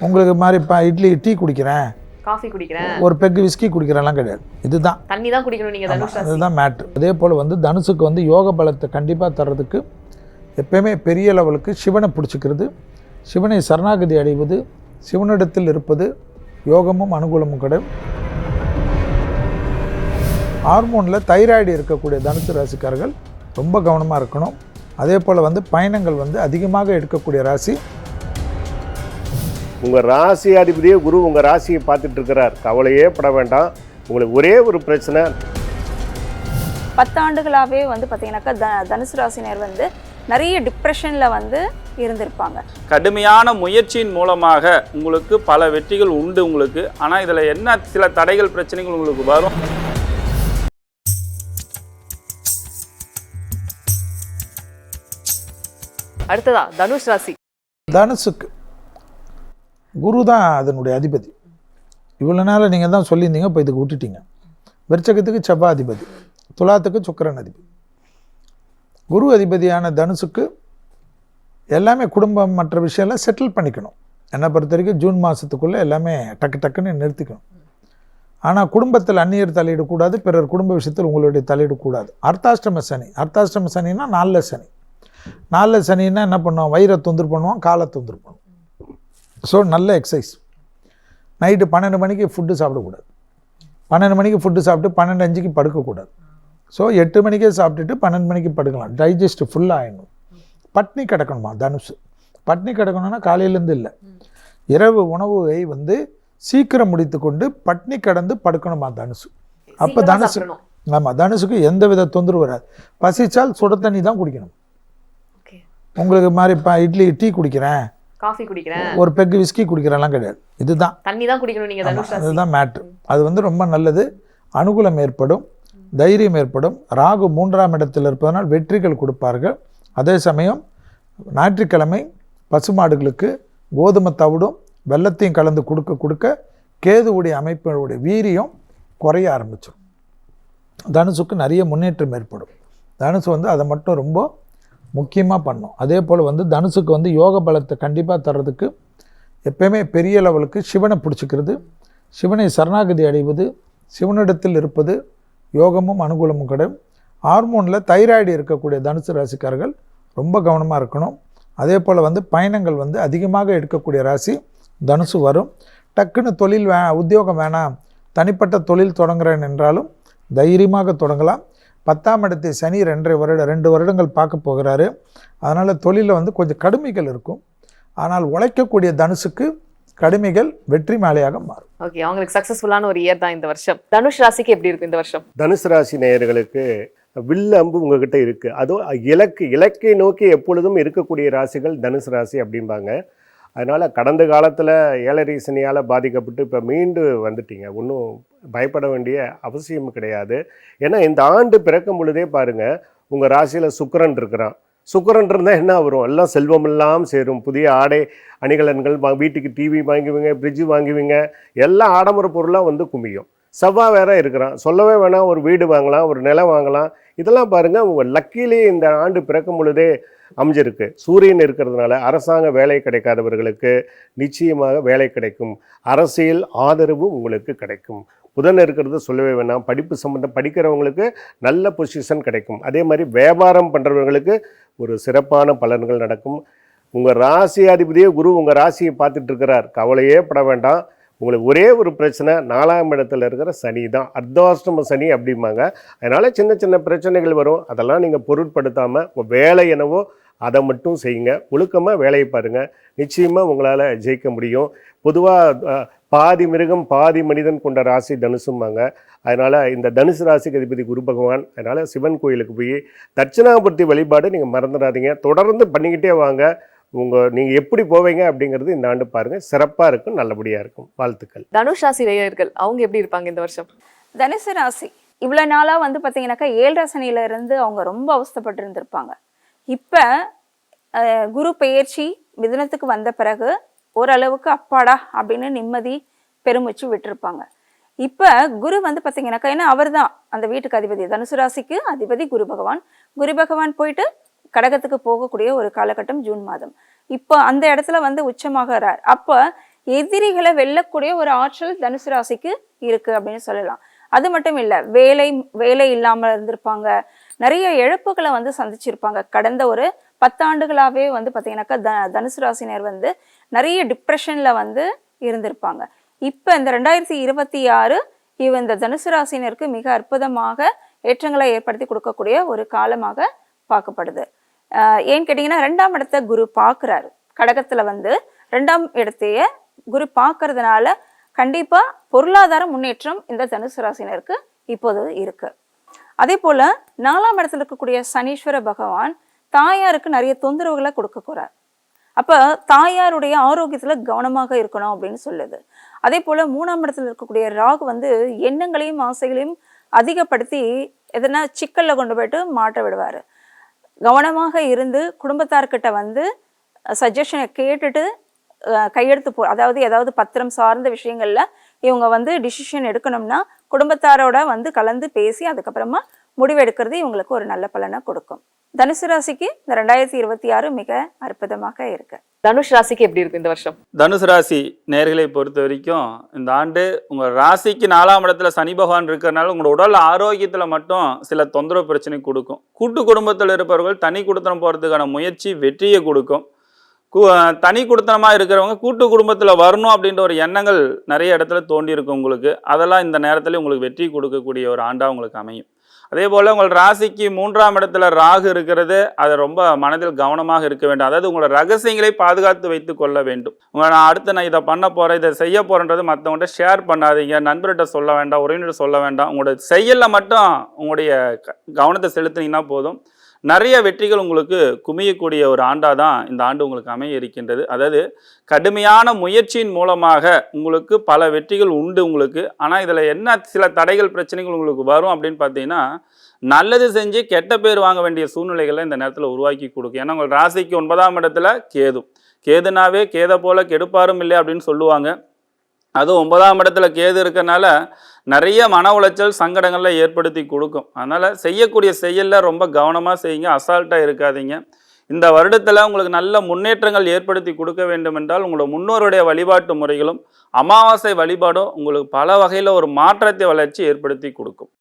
உங்களுக்கு மாதிரி இட்லி டீ குடிக்கிறேன், காஃபி குடிக்கிறேன், ஒரு பெக்கு விஸ்கி குடிக்கிறேன்லாம் கிடையாது. இதுதான் தண்ணி தான் குடிக்கணும் நீங்க தனுஷ் ராசி. அதுதான் மேட்ரு. அதே போல் தனுசுக்கு யோக பலத்தை கண்டிப்பாக தர்றதுக்கு எப்பயுமே பெரிய லெவலுக்கு சிவனை பிடிச்சிக்கிறது, சிவனை சரணாகதி அடைவது, சிவனிடத்தில் இருப்பது யோகமும் அனுகூலமும் கிடையாது. ஹார்மோனில் தைராய்டு இருக்கக்கூடிய தனுசு ராசிக்காரர்கள் ரொம்ப கவனமாக இருக்கணும். அதே போல் பயணங்கள் அதிகமாக எடுக்கக்கூடிய ராசி. உங்கள் ராசி அதிபதியே குரு உங்கள் ராசியை பார்த்துட்டு இருக்கிறார், கவலையே பட வேண்டாம். உங்களுக்கு ஒரே ஒரு பிரச்சனை, 10 ஆண்டுகளாகவே பார்த்தீங்கன்னாக்கா தனுசு ராசினர் நிறைய டிப்ரெஷனில் இருந்திருப்பாங்க. கடுமையான முயற்சியின் மூலமாக உங்களுக்கு பல வெற்றிகள் உண்டு உங்களுக்கு. ஆனால் இதில் என்ன சில தடைகள் பிரச்சனைகள் உங்களுக்கு வரும். அடுத்ததா தனுஷ் ராசி. தனுசுக்கு குரு தான் அதனுடைய அதிபதி. இவ்வளோ நாள் நீங்கள் தான் சொல்லியிருந்தீங்க, இப்போ இதுக்கு விட்டுட்டீங்க. விருச்சகத்துக்கு செவ்வாய் அதிபதி, துலாத்துக்கு சுக்கிரன் அதிபதி. குரு அதிபதியான தனுசுக்கு எல்லாமே குடும்பம் மற்ற விஷயம்லாம் செட்டில் பண்ணிக்கணும். என்னை பொறுத்த வரைக்கும் ஜூன் மாதத்துக்குள்ளே எல்லாமே டக்குன்னு நிறுத்திக்கணும். ஆனால் குடும்பத்தில் அந்நியர் தலையிடக்கூடாது, பிறர் குடும்ப விஷயத்தில் உங்களுடைய தலையிடக்கூடாது. அர்த்தாஷ்டம சனின்னா 4 சனி. 4 சனின்னா என்ன பண்ணுவோம், வயிறை தொந்தர் பண்ணுவோம், காலை தொந்தர் பண்ணுவோம். ஸோ நல்ல எக்ஸசைஸ். நைட்டு 12 மணிக்கு ஃபுட்டு சாப்பிடக்கூடாது. 12 மணிக்கு ஃபுட்டு சாப்பிட்டு 12:05க்கு படுக்கக்கூடாது. ஸோ 8 மணிக்கே சாப்பிட்டுட்டு 12 மணிக்கு படுக்கலாம். டைஜஸ்ட் ஃபுல்லாக ஆகிடணும். பட்னி கிடக்கணுமா தனுசு. பட்னி கிடக்கணும்னா காலையிலேருந்து இல்லை, இரவு உணவை சீக்கிரம் முடித்து கொண்டு பட்னி கடந்து படுக்கணுமா தனுசு. அப்போ தனுசு, ஆமாம், தனுசுக்கு எந்த வித தொந்தரவு வராது. பசிச்சால் சுட தண்ணி தான் குடிக்கணும். உங்களுக்கு மாதிரி இட்லி டீ குடிக்கிறேன், காஃபி குடிக்கிறேன், ஒரு பெக்கு விஸ்கி குடிக்கிறேன்லாம் கிடையாது. இதுதான் தண்ணி தான் குடிக்கணும் நீங்க தனுஷ் ராசி. அதுதான் மேட்ரு. அது ரொம்ப நல்லது. அனுகூலம் ஏற்படும், தைரியம் ஏற்படும். ராகு 3ஆம் இடத்தில் இருப்பதனால் வெற்றிகள் கொடுப்பார்கள். அதே சமயம் ஞாயிற்றுக்கிழமை பசுமாடுகளுக்கு கோதுமை தவிடும் வெள்ளத்தையும் கலந்து கொடுக்க கேதுவுடைய அமைப்பினுடைய வீரியம் குறைய ஆரம்பிச்சிடும். தனுசுக்கு நிறைய முன்னேற்றம் ஏற்படும். தனுசு அதை மட்டும் ரொம்ப முக்கியமாக பண்ணும். அதே போல் தனுசுக்கு யோக பலத்தை கண்டிப்பாக தர்றதுக்கு எப்பயுமே பெரிய லெவலுக்கு சிவனை பிடிச்சிக்கிறது, சிவனை சரணாகதி அடைவது, சிவனிடத்தில் இருப்பது யோகமும் அனுகூலமும் கிடையாது. ஹார்மோனில் தைராய்டு இருக்கக்கூடிய தனுசு ராசிக்காரர்கள் ரொம்ப கவனமாக இருக்கணும். அதே போல் பயணங்கள் அதிகமாக எடுக்கக்கூடிய ராசி தனுசு வரும். டக்குன்னு தொழில் உத்தியோகம் வேணாம், தனிப்பட்ட தொழில் தொடங்குறேன் என்றாலும் தைரியமாக தொடங்கலாம். 10ஆம் இடத்தை சனி 2 வருடங்கள் பார்க்க போகிறாரு. அதனால் தொழிலில் கொஞ்சம் கடுமைகள் இருக்கும். ஆனால் உழைக்கக்கூடிய தனுசுக்கு கடுமைகள் வெற்றி மாலையாக மாறும். ஓகே, அவங்களுக்கு சக்ஸஸ்ஃபுல்லான ஒரு இயர் தான் இந்த வருஷம். தனுஷ் ராசிக்கு எப்படி இருக்கும் இந்த வருஷம்? தனுசு ராசி நேயர்களுக்கு வில்லு அம்பு உங்ககிட்ட இருக்குது. அதுவும் இலக்கை நோக்கி எப்பொழுதும் இருக்கக்கூடிய ராசிகள் தனுசு ராசி அப்படிம்பாங்க. அதனால் கடந்த காலத்தில் 7.5 சனியால் பாதிக்கப்பட்டு இப்போ மீண்டு வந்துட்டீங்க. ஒன்றும் பயப்பட வேண்டிய அவசியம் கிடையாது. ஏன்னா இந்த ஆண்டு பிறக்கும் பொழுதே பாருங்கள், உங்கள் ராசியில் சுக்கிரன் இருக்கிறான். சுக்கிரன் இருந்தால் என்ன வரும், எல்லாம் செல்வமெல்லாம் சேரும். புதிய ஆடை அணிகலன்கள், வீட்டுக்கு டிவி வாங்குவீங்க, ஃப்ரிட்ஜு வாங்குவீங்க, எல்லாம் ஆடம்பர பொருளாக குமியும். செவ்வாய் வேற இருக்கிறான், சொல்லவே வேணாம். ஒரு வீடு வாங்கலாம், ஒரு நிலம் வாங்கலாம். இதெல்லாம் பாருங்கள் உங்கள் லக்கிலே இந்த ஆண்டு பிறக்கும் பொழுதே அமைஞ்சிருக்கு. சூரியன் இருக்கிறதுனால அரசாங்க வேலை கிடைக்காதவர்களுக்கு நிச்சயமாக வேலை கிடைக்கும். அரசியல் ஆதரவு உங்களுக்கு கிடைக்கும். புதன் இருக்கிறது சொல்லவே வேணாம். படிப்பு சம்பந்தம் படிக்கிறவங்களுக்கு நல்ல பொசிஷன் கிடைக்கும். அதே மாதிரி வியாபாரம் பண்ணுறவங்களுக்கு ஒரு சிறப்பான பலன்கள் நடக்கும். உங்கள் ராசி அதிபதியே குரு உங்கள் ராசியை பார்த்துட்டு இருக்கிறார், கவலையே பட வேண்டாம். உங்களுக்கு ஒரே ஒரு பிரச்சனை, 4ஆம் இடத்துல இருக்கிற சனி தான். அர்த்தாஷ்டம சனி அப்படிம்பாங்க. அதனால் சின்ன பிரச்சனைகள் வரும். அதெல்லாம் நீங்கள் பொருட்படுத்தாமல் உங்கள் வேலை என்னவோ அதை மட்டும் செய்யுங்க. ஒழுக்கமாக வேலையை பாருங்கள், நிச்சயமாக உங்களால் ஜெயிக்க முடியும். பொதுவாக பாதி மிருகம் பாதி மனிதன் கொண்ட ராசி தனுசும்பாங்க. அதனால் இந்த தனுசு ராசிக்கு அதிபதி குரு பகவான். அதனால் சிவன் கோயிலுக்கு போய் தட்சிணாமூர்த்தி வழிபாடு நீங்கள் மறந்துடாதீங்க. தொடர்ந்து பண்ணிக்கிட்டே வாங்க. நீங்கள் எப்படி போவீங்க அப்படிங்கிறது இந்த ஆண்டு பாருங்கள், சிறப்பாக இருக்கும், நல்லபடியாக இருக்கும். வாழ்த்துக்கள். தனுஷ் ராசி நேயர்கள் அவங்க எப்படி இருப்பாங்க இந்த வருஷம்? தனுசு ராசி இவ்வளோ நாளாக பார்த்தீங்கன்னாக்கா 7 சனியிலிருந்து அவங்க ரொம்ப அவஸ்தைப்பட்டு இருந்திருப்பாங்க. இப்போ குரு பெயர்ச்சி மிதுனத்துக்கு வந்த பிறகு ஓரளவுக்கு அப்பாடா அப்படின்னு நிம்மதி பெருமிச்சு விட்டுருப்பாங்க. இப்போ குரு பார்த்தீங்கன்னாக்கா, ஏன்னா அவர் தான் அந்த வீட்டுக்கு அதிபதி, தனுசு ராசிக்கு அதிபதி குரு பகவான். குரு பகவான் போயிட்டு கடகத்துக்கு போகக்கூடிய ஒரு காலகட்டம் ஜூன் மாதம். இப்போ அந்த இடத்துல உச்சமாகறார். அப்போ எதிரிகளை வெல்லக்கூடிய ஒரு ஆற்றல் தனுசு ராசிக்கு இருக்கு அப்படின்னு சொல்லலாம். அது மட்டும் இல்லை, வேலை இல்லாமல் இருந்திருப்பாங்க, நிறைய இழப்புகளை வந்து சந்திச்சிருப்பாங்க. கடந்த ஒரு 10 ஆண்டுகளாகவே வந்து பார்த்தீங்கன்னாக்கா தனுசு ராசினர் வந்து நிறைய டிப்ரெஷனில் வந்து இருந்திருப்பாங்க. இப்போ இந்த 2026 இந்த தனுசு ராசினருக்கு மிக அற்புதமாக ஏற்றங்களை ஏற்படுத்தி கொடுக்கக்கூடிய ஒரு காலமாக பார்க்கப்படுது. ஏன்னு கேட்டிங்கன்னா 2ஆம் இடத்தை குரு பார்க்குறாரு. கடகத்தில் வந்து 2ஆம் இடத்தைய குரு பார்க்கறதுனால கண்டிப்பாக பொருளாதார முன்னேற்றம் இந்த தனுசு ராசினருக்கு இப்போது இருக்கு. அதே போல் 4ஆம் இடத்துல இருக்கக்கூடிய சனீஸ்வர பகவான் தாயாருக்கு நிறைய தொந்தரவுகளை கொடுக்கக்கூடாது. அப்போ தாயாருடைய ஆரோக்கியத்தில் கவனமாக இருக்கணும் அப்படின்னு சொல்லுது. அதே போல் 3ஆம் இடத்துல இருக்கக்கூடிய ராகு வந்து எண்ணங்களையும் ஆசைகளையும் அதிகப்படுத்தி எதனா சிக்கலில் கொண்டு போயிட்டு மாட்ட விடுவார். கவனமாக இருந்து குடும்பத்தார்கிட்ட வந்து சஜஷனை கேட்டுட்டு கையெழுத்து அதாவது ஏதாவது பத்திரம் சார்ந்த விஷயங்கள்ல இவங்க வந்து டிசிஷன் எடுக்கணும்னா குடும்பத்தாரோட வந்து கலந்து பேசி அதுக்கப்புறமா முடிவெடுக்கிறது இவங்களுக்கு ஒரு நல்ல பலனை கொடுக்கும். தனுசு ராசிக்கு இந்த 2026 மிக அற்புதமாக இருக்கு. தனுஷ் ராசிக்கு எப்படி இருக்கு இந்த வருஷம்? தனுசு ராசி நேர்களை பொறுத்த வரைக்கும் இந்த ஆண்டு உங்கள் ராசிக்கு 4ஆம் இடத்துல சனி பகவான் இருக்கிறனால உங்களோட உடல் ஆரோக்கியத்தில் மட்டும் சில தொந்தரவு பிரச்சனை கொடுக்கும். கூட்டு குடும்பத்தில் இருப்பவர்கள் தனி குடுத்தனம் போகிறதுக்கான முயற்சி வெற்றியை கொடுக்கும். தனி குடுத்தனமாக இருக்கிறவங்க கூட்டு குடும்பத்தில் வரணும் அப்படின்ற ஒரு எண்ணங்கள் நிறைய இடத்துல தோண்டி இருக்கும் உங்களுக்கு. அதெல்லாம் இந்த நேரத்தில் உங்களுக்கு வெற்றி கொடுக்கக்கூடிய ஒரு ஆண்டாக உங்களுக்கு அமையும். அதே போல் உங்கள் ராசிக்கு 3ஆம் இடத்துல ராகு இருக்கிறது, அதை ரொம்ப மனதில் கவனமாக இருக்க வேண்டும். அதாவது உங்களோட ரகசியங்களை பாதுகாத்து வைத்து கொள்ள வேண்டும். நான் இதை பண்ண போகிறேன், இதை செய்ய போகிறேன்றது மற்றவங்கள்ட்ட ஷேர் பண்ணாதீங்க, நண்பர்கிட்ட சொல்ல வேண்டாம், உறவினர்கிட்ட சொல்ல வேண்டாம். உங்களோட செயலில் மட்டும் உங்களுடைய கவனத்தை செலுத்தினீங்கன்னா போதும். நிறைய வெற்றிகள் உங்களுக்கு குமியக்கூடிய ஒரு ஆண்டாக தான் இந்த ஆண்டு உங்களுக்கு அமைய இருக்கின்றது. அதாவது கடுமையான முயற்சியின் மூலமாக உங்களுக்கு பல வெற்றிகள் உண்டு உங்களுக்கு. ஆனால் இதில் என்ன சில தடைகள் பிரச்சனைகள் உங்களுக்கு வரும் அப்படின்னு பார்த்தீங்கன்னா, நல்லது செஞ்சு கெட்ட பேர் வாங்க வேண்டிய சூழ்நிலைகளை இந்த நேரத்தில் உருவாக்கி கொடுக்கும். ஏன்னா உங்கள் ராசிக்கு 9ஆம் இடத்துல கேதுனாவே கேதை போல கெடுப்பாரும் இல்லை அப்படின்னு சொல்லுவாங்க. அதுவும் 9ஆம் இடத்துல கேது இருக்கிறனால நிறைய மன உளைச்சல் சங்கடங்களை ஏற்படுத்தி கொடுக்கும். அதனால் செய்யக்கூடிய செயலில் ரொம்ப கவனமாக செய்யுங்க, அசால்ட்டாக இருக்காதீங்க. இந்த வருடத்தில் உங்களுக்கு நல்ல முன்னேற்றங்கள் ஏற்படுத்தி கொடுக்க வேண்டும் என்றால் உங்களோட முன்னோருடைய வழிபாட்டு முறைகளும் அமாவாசை வழிபாடும் உங்களுக்கு பல வகையில் ஒரு மாற்றத்தை வளர்ச்சி ஏற்படுத்தி கொடுக்கும்.